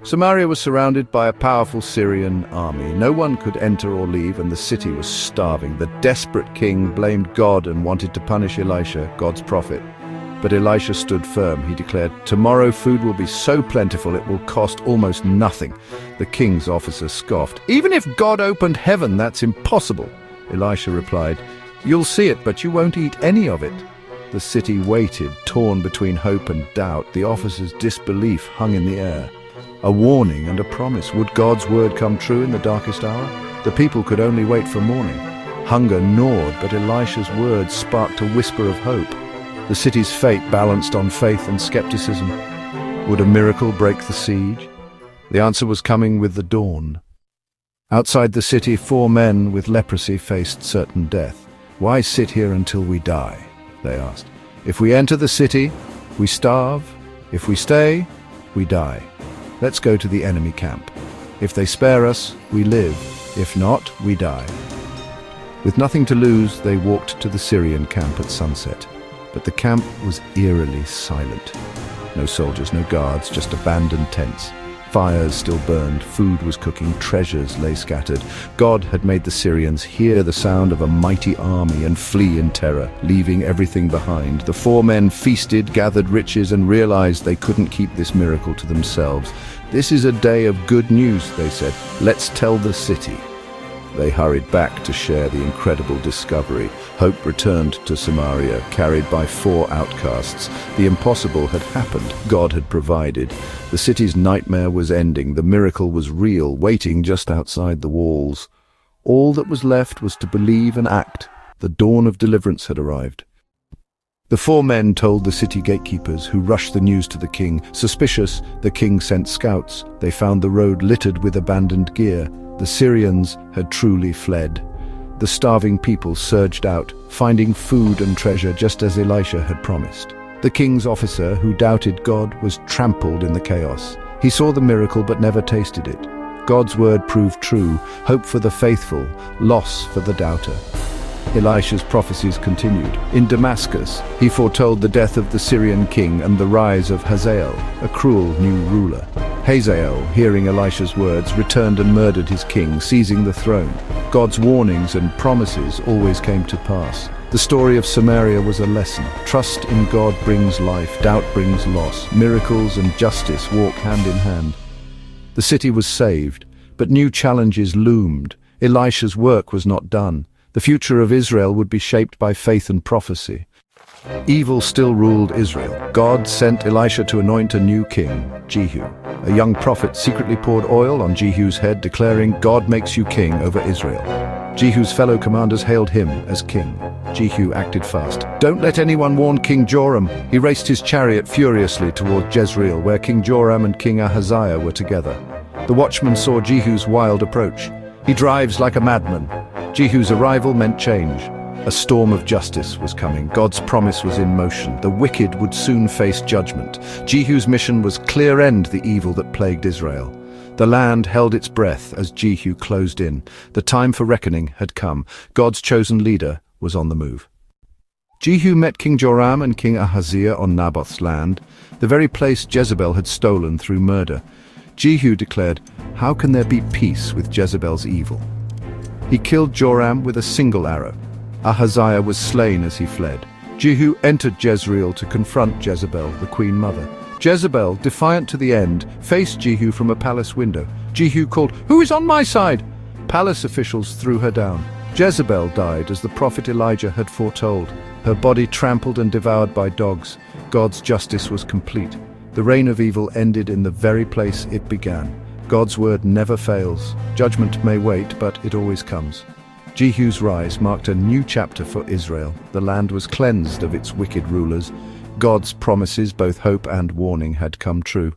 Samaria was surrounded by a powerful Syrian army. No one could enter or leave, and the city was starving. The desperate king blamed God and wanted to punish Elisha, God's prophet. But Elisha stood firm. He declared, "Tomorrow food will be so plentiful it will cost almost nothing." The king's officers scoffed. "Even if God opened heaven, that's impossible." Elisha replied, "You'll see it, but you won't eat any of it." The city waited, torn between hope and doubt. The officers' disbelief hung in the air. A warning and a promise. Would God's word come true in the darkest hour? The people could only wait for morning. Hunger gnawed, but Elisha's words sparked a whisper of hope. The city's fate balanced on faith and skepticism. Would a miracle break the siege? The answer was coming with the dawn. Outside the city, 4 men with leprosy faced certain death. "Why sit here until we die?" they asked. "If we enter the city, we starve. If we stay, we die. Let's go to the enemy camp. If they spare us, we live. If not, we die." With nothing to lose, they walked to the Syrian camp at sunset. But the camp was eerily silent. No soldiers, no guards, just abandoned tents. Fires still burned, food was cooking, treasures lay scattered. God had made the Syrians hear the sound of a mighty army and flee in terror, leaving everything behind. The 4 men feasted, gathered riches, and realized they couldn't keep this miracle to themselves. "This is a day of good news," they said. "Let's tell the city." They hurried back to share the incredible discovery. Hope returned to Samaria, carried by 4 outcasts. The impossible had happened. God had provided. The city's nightmare was ending. The miracle was real, waiting just outside the walls. All that was left was to believe and act. The dawn of deliverance had arrived. The 4 men told the city gatekeepers, who rushed the news to the king. Suspicious, the king sent scouts. They found the road littered with abandoned gear. The Syrians had truly fled. The starving people surged out, finding food and treasure just as Elisha had promised. The king's officer, who doubted God, was trampled in the chaos. He saw the miracle but never tasted it. God's word proved true, hope for the faithful, loss for the doubter. Elisha's prophecies continued. In Damascus, he foretold the death of the Syrian king and the rise of Hazael, a cruel new ruler. Hazael, hearing Elisha's words, returned and murdered his king, seizing the throne. God's warnings and promises always came to pass. The story of Samaria was a lesson. Trust in God brings life, doubt brings loss. Miracles and justice walk hand in hand. The city was saved, but new challenges loomed. Elisha's work was not done. The future of Israel would be shaped by faith and prophecy. Evil still ruled Israel. God sent Elisha to anoint a new king, Jehu. A young prophet secretly poured oil on Jehu's head, declaring, "God makes you king over Israel." Jehu's fellow commanders hailed him as king. Jehu acted fast. "Don't let anyone warn King Joram." He raced his chariot furiously toward Jezreel, where King Joram and King Ahaziah were together. The watchman saw Jehu's wild approach. "He drives like a madman." Jehu's arrival meant change. A storm of justice was coming. God's promise was in motion. The wicked would soon face judgment. Jehu's mission was clear-end the evil that plagued Israel. The land held its breath as Jehu closed in. The time for reckoning had come. God's chosen leader was on the move. Jehu met King Joram and King Ahaziah on Naboth's land, the very place Jezebel had stolen through murder. Jehu declared, "How can there be peace with Jezebel's evil?" He killed Joram with a single arrow. Ahaziah was slain as he fled. Jehu entered Jezreel to confront Jezebel, the queen mother. Jezebel, defiant to the end, faced Jehu from a palace window. Jehu called, "Who is on my side?" Palace officials threw her down. Jezebel died as the prophet Elijah had foretold, her body trampled and devoured by dogs. God's justice was complete. The reign of evil ended in the very place it began. God's word never fails. Judgment may wait, but it always comes. Jehu's rise marked a new chapter for Israel. The land was cleansed of its wicked rulers. God's promises, both hope and warning, had come true.